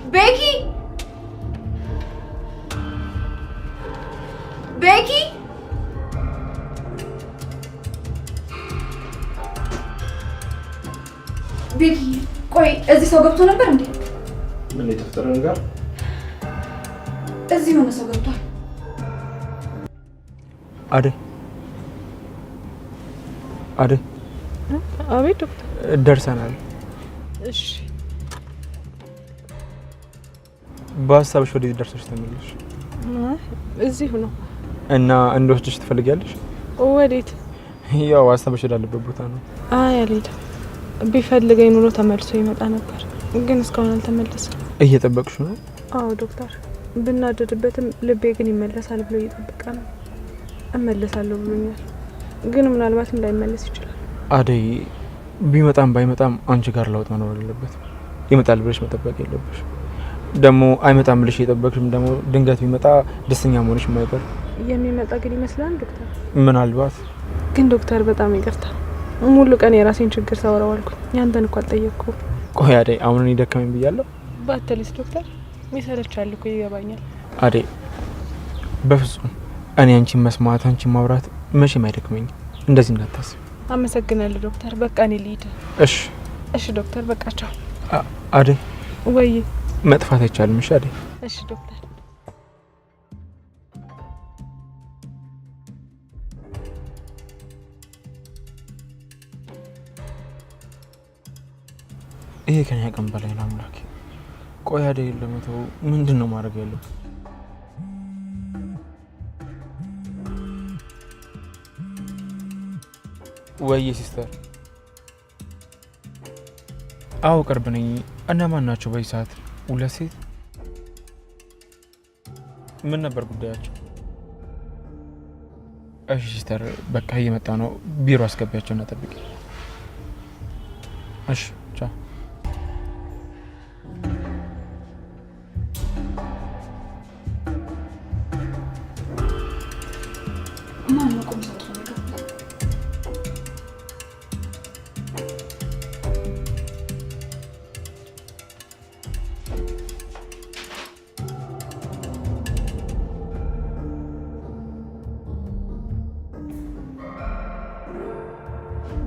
ቤኪ ቤኪ ቤኪ ቆይ እዚህ ሰው ገብቶ ነበር እንዴ? ምን የተፈጠረ ነገር? እዚህ ሆነ ሰው ገብቷል። አደይ አደይ። አቤት ዶክተር። ደርሰናል። እሺ በሀሳብሽ ወዴት ደርሰሽ ተመለስሽ? እዚሁ ነው። እና እንደወስድሽ ትፈልጊያለሽ? ወዴት? ያው ሀሳብሽ ወዳለበት ቦታ ነው። አይ አልሄድም። ቢፈልገኝ ኑሮ ተመልሶ ይመጣ ነበር፣ ግን እስካሁን አልተመለሰም። እየጠበቅሽ ነው? አዎ ዶክተር። ብናደድበትም ልቤ ግን ይመለሳል ብሎ እየጠበቀ ነው። እመለሳለሁ ብሎኛል፣ ግን ምናልባት እንዳይመለስ ይችላል። አደይ ቢመጣም ባይመጣም አንቺ ጋር ለውጥ መኖር አለበት። ይመጣል ብለሽ መጠበቅ የለብሽ። ደግሞ አይመጣም ብለሽ እየጠበቅሽም ደግሞ ድንገት ቢመጣ ደስተኛ መሆንሽ የማይቀር የሚመጣ ግን ይመስላል ዶክተር። ምናልባት ግን ዶክተር በጣም ይቅርታ፣ ሙሉ ቀን የራሴን ችግር ሳወራው አልኩኝ። ያንተን እኮ አልጠየቅኩም። ቆይ አደይ አሁን እኔ ደከመኝ ብያለሁ? ባትልስ ዶክተር፣ ይሰለቻል እኮ ይገባኛል። አደይ በፍጹም እኔ አንቺን መስማት አንቺን ማውራት መቼም አይደክመኝም። እንደዚህ እንዳታስብ። አመሰግናለሁ ዶክተር። በቃ እኔ ልሂድ። እሺ እሺ ዶክተር፣ በቃ ቻው። አደይ ወይ መጥፋት አይቻልም። እሺ አደይ። እሺ ዶክተር። ይሄ ከኛ ቀን በላይ ነው አምላኬ። ቆይ አደይ ለመተው ምንድን ነው ማድረግ ያለው? ወይ ሲስተር። አዎ ቅርብ ነኝ። እነማን ናቸው በዚህ ሰዓት? ሁለት ሴት። ምን ነበር ጉዳያቸው? እሺ ሲስተር፣ በቃ እየመጣ ነው። ቢሮ አስገቢያቸውና ጠብቂ። እሺ ቻው።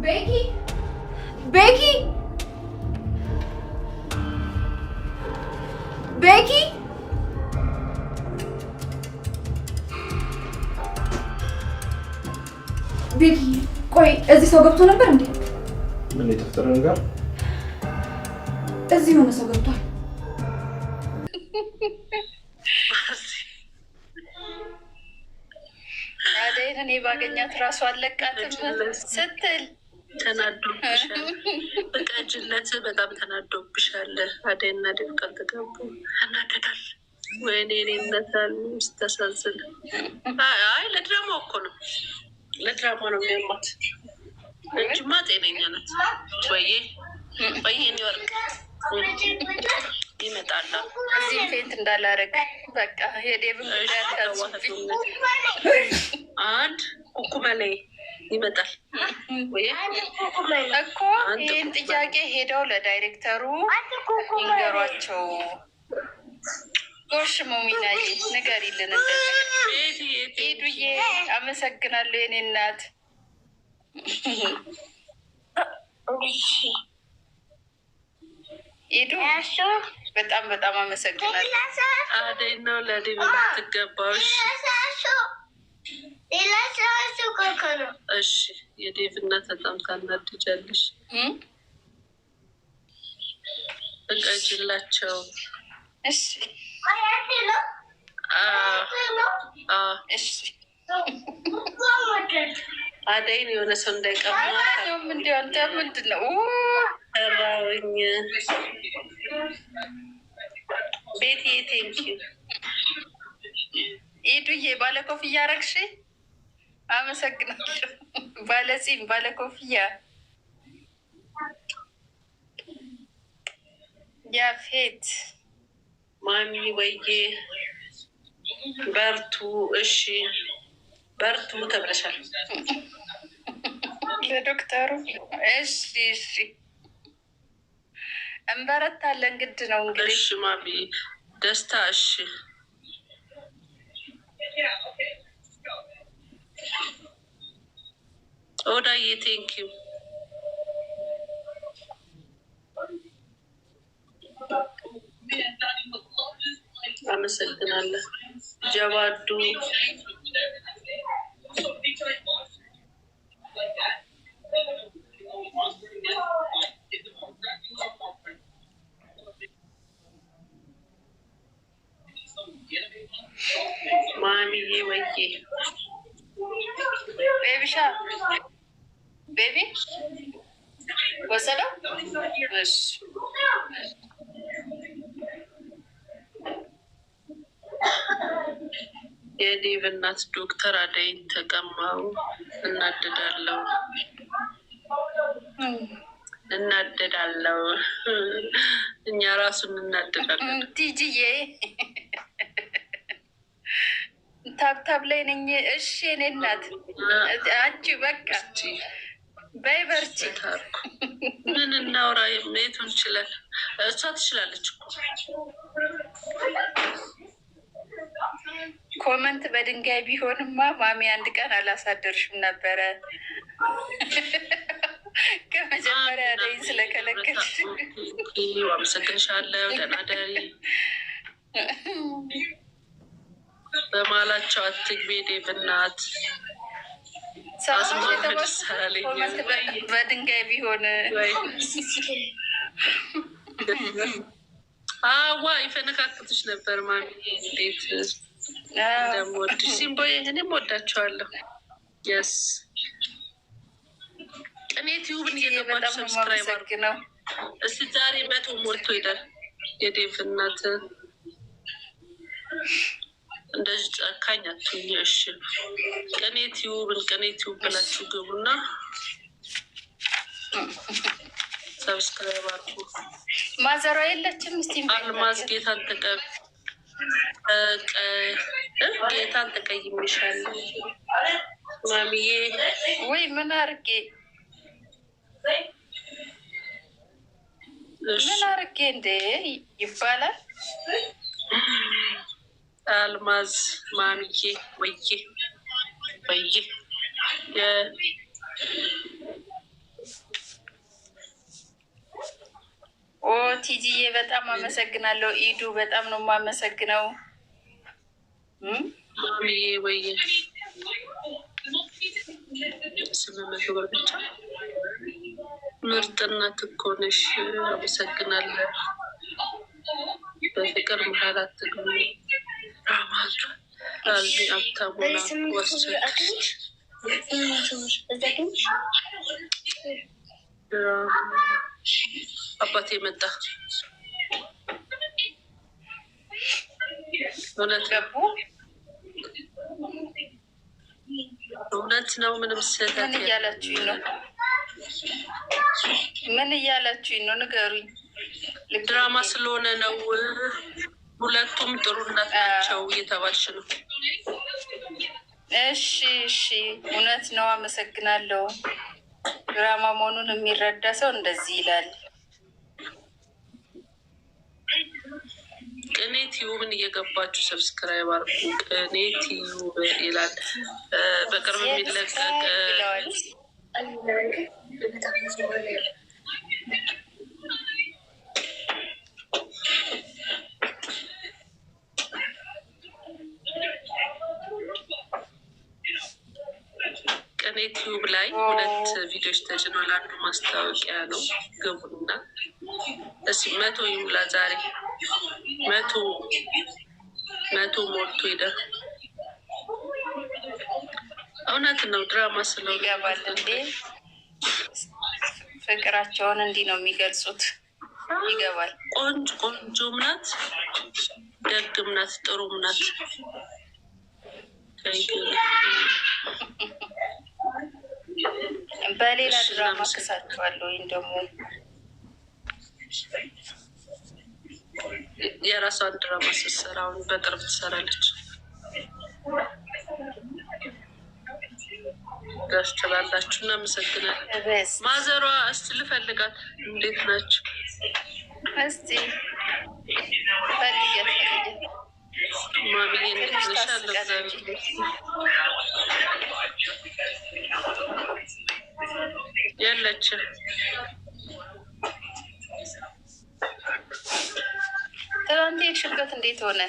ቤኪ ቤኪ ቤኪ ቤኪ ቆይ እዚህ ሰው ገብቶ ነበር እንዴ? ምን የተፈጠረ ነገር? እዚህ ሆነ ሰው ገብቷል። አደይን እኔ ባገኛት ራሱ አለቃትም ስትል ተናዶብሻል። በቃጅለት በጣም ተናዶብሻል። አደይና ዴቭ ቃል ተጋቡ። እናደዳል። ወይኔ እኔነታል ስታሳዝን። አይ ለድራማ እኮ ነው፣ ለድራማ ነው የሚያማት እንጂማ ጤነኛ ናት። ወይዬ ወይዬ ወርቅ ይመጣላ። እዚህ ፌንት እንዳላረግ በቃ የዴቭን ጉዳይ አታስብኝ። አንድ ኩኩመሌ ይመጣል እኮ ይህን ጥያቄ ሄደው ለዳይሬክተሩ ይንገሯቸው። ጎሽ ሞሚናዬ ንገሪልን። እንደዚህ ሄዱዬ አመሰግናለሁ የኔ እናት። ሄዱ በጣም በጣም አመሰግናለሁ። አደይ ነው ለዴቭ የምትገባው። እሺ የዴቭ እናት በጣም ታናድጃለሽ። እቀጅላቸው። እሺ እሺ አደይን የሆነ ሰው እንዳይቀማት እንዲያንተ ምንድን ነው ሰራውኝ። ቤት ቴንኪው ኢዱዬ ባለ ኮፍያ አረግሽ። አመሰግናለሁ። ባለ ጺም ባለ ኮፍያ ያፌት ማሚ ወዬ በርቱ። እሺ በርቱ ተብለሻል ለዶክተሩ። እሺ እሺ እንበረታለን፣ ግድ ነው እንግዲህ። እሺ ማሚ ደስታ። እሺ ኦዳዬ ቴንኪዩ አመሰግናለሁ። ጀባዱ ማሚዬ ወይዬ ቤቢሻ ቤቢ ወሰደው። እሺ የዴቭ እናት ዶክተር አደይን ተቀማው። እናደዳለው እኛ ራሱን እናደዳለን። ቲጂዬ ታብታብ ላይ ነኝ። እሺ የኔ እናት አንቺ በቃ በይ በርቺ። ምን እናውራ? የቱን ይችላል? እሷ ትችላለች እኮ። ኮመንት በድንጋይ ቢሆንማ ማሚ አንድ ቀን አላሳደርሽም ነበረ። ከመጀመሪያ ላይ ስለከለከልሽ አመሰግንሻለሁ። ደህና ደሪ። በማላቸው አትግቢ ዴቭ እናት በድንጋይ ቢሆን አዋ ይፈነካክትሽ ነበር ማሚ። እንዴት እንደምወድሽ ሲምቦይ፣ እኔም ወዳቸዋለሁ። የስ ቅኔ ቲዩብን እየገባችሁ ሰብስክራይብ አድርጉ ነው። እስቲ ዛሬ 100 ሞልቶ ሄዳል። የዴቭ እናት እንደዚህ ጨካኝ አትሁኝ። እሺ ቅኔ ቲዩብ ብላችሁ ግቡና ሰብስክራይብ አድርጉ። ማዘሯ የለችም። እስቲ አልማዝ ጌታን ተቀይሜሻለሁ ማሚዬ። ወይ ምን አርጌ እንዴ ይባላል? አልማዝ ማሚዬ ወይዬ ኦ ቲጂዬ በጣም አመሰግናለሁ። ኢዱ በጣም ነው የማመሰግነው። ማሚዬ ወይዬ 800 ብር ብቻ። ምርጥ እናት እኮ ነሽ። አመሰግናለሁ። በፍቅር መሀል አትግቡ። ራማቱ አልሚ አታሙና ወስደች አባቴ መጣ። እውነት ነው። ምንም ስህተት ምን እያላችሁኝ ነው? ንገሩኝ። ድራማ ስለሆነ ነው። ሁለቱም ጥሩ እናት ናቸው እየተባልሽ ነው። እሺ እውነት ነው። አመሰግናለሁ። ድራማ መሆኑን የሚረዳ ሰው እንደዚህ ይላል። ቅኔ ቲዩብን እየገባችሁ ሰብስክራይብ አድርጉ። ቅኔ ቲዩብ ይላል። በቅርብ የሚለቀቅ ቅኔ ቲዩብ ላይ 2 ቪዲዮች ተጭኗል። አንዱ ማስታወቂያ ነው። ግቡና እስኪ 100 ይሙላ ዛሬ። 100 ሞልቶ ሄደ። እውነት ነው። ድራማ ስለው ይገባል እንዴ? ፍቅራቸውን እንዲህ ነው የሚገልጹት። ይገባል። ቆንጆም ናት፣ ደግም ናት፣ ጥሩም ናት። በሌላ ድራማ ክሳቸዋለሁ ወይም ደግሞ የራሷን ድራማ ስትሰራ አሁን በቅርብ ትሰራለች። ደስ ትላላችሁ። እናመሰግናለን። ማዘሯ እስቲ ልፈልጋት። እንዴት ናቸው? እስቲ ፈልጌ ማሚዬ ትንሽ ታስቀንጂ። የለችም። ትናንት የሄድሽበት እንዴት ሆነ?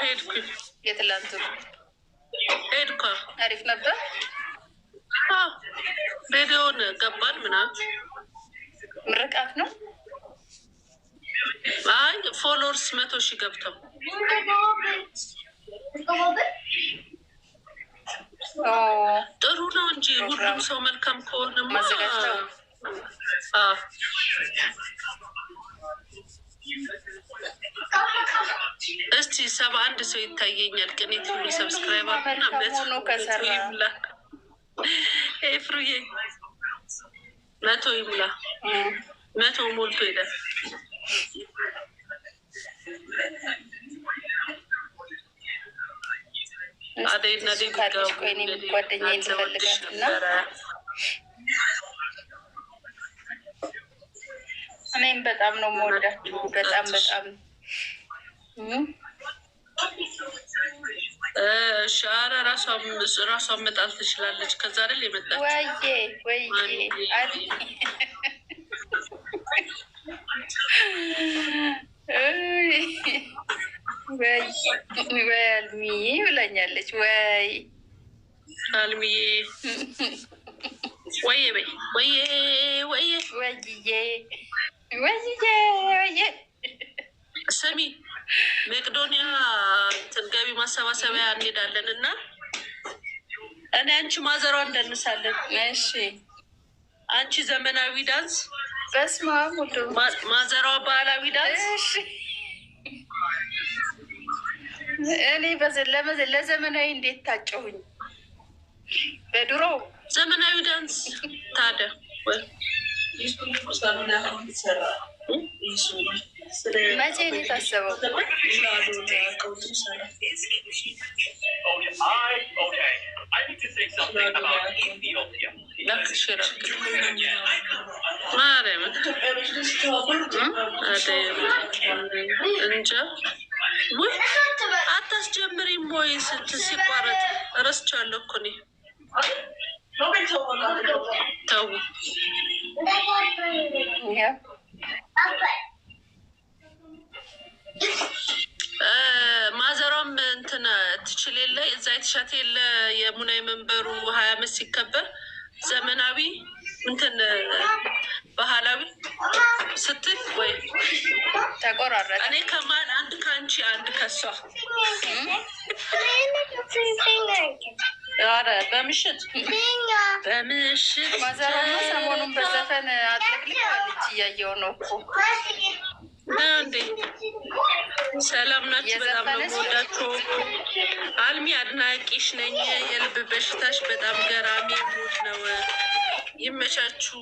ሄድኩኝ። የትላንቱ ሄድኳ አሪፍ ነበር። ሬዲዮን ገባን ምናምን። ምርቃት ነው። አይ ፎሎወርስ 100,000 ገብተው ጥሩ ነው እንጂ ሁሉም ሰው መልካም ከሆነማ ማዘጋጅተው እስቲ 71 ሰው ይታየኛል። ቅኔት ሁሉ ሰብስክራይብ አድርጉና ነው ከሰራ ይብላ። ኤፍሩዬ 100 ይብላ። 100 ሞልቶ ሄደ። አደይና ዴቪድ ጓደኛዬን ልፈልጋት እና እኔም በጣም ነው የምወዳችሁ። በጣም ሻራ ራሷን መጣል ትችላለች። ከዛ አይደል የመጣች ወይዬ ወይ አልሚዬ ብላኛለች። ወይ አልሚዬ ወይዬ በይ ወይዬ ስሚ፣ መቄዶንያ ገቢ ማሰባሰቢያ እንሄዳለን እና እኔ አንቺ ማዘሯ እንደንሳለን። እሺ አንቺ ዘመናዊ ዳንስ፣ በስመ አብ ማዘሯ ባህላዊ ዳንስ። እሺ እኔ ለዘመናዊ እንዴት ታጨሁኝ? በድሮ ዘመናዊ ዳንስ ታዲያ መቼ ነው የታሰበው? እንጃ አታስጀምሪም ወይ? ስንት ሲቋረጥ እረስቻለሁ እኮ እኔ። ተው ማዘሯም እንትን ትችል የለ እዛ የተሻት የለ የሙናይ መንበሩ 20 ዓመት ሲከበር ዘመናዊ እንትን ባህላዊ ስትል ወይ ተቆራረጠ። እኔ ከማን አንድ ከአንቺ አንድ ከሷ ኧረ በምሽት ማዘሯማ ሰሞኑን በዘፈን አጥለቅልቃለች። እያየሁ ነው እኮ እንዴ። ሰላም ናችሁ? በጣም ነው የምወዳችሁ። አልሚ አድናቂሽ ነኝ። የልብ በሽታሽ በጣም ገራሚ ሙድ ነው። ይመቻችሁ።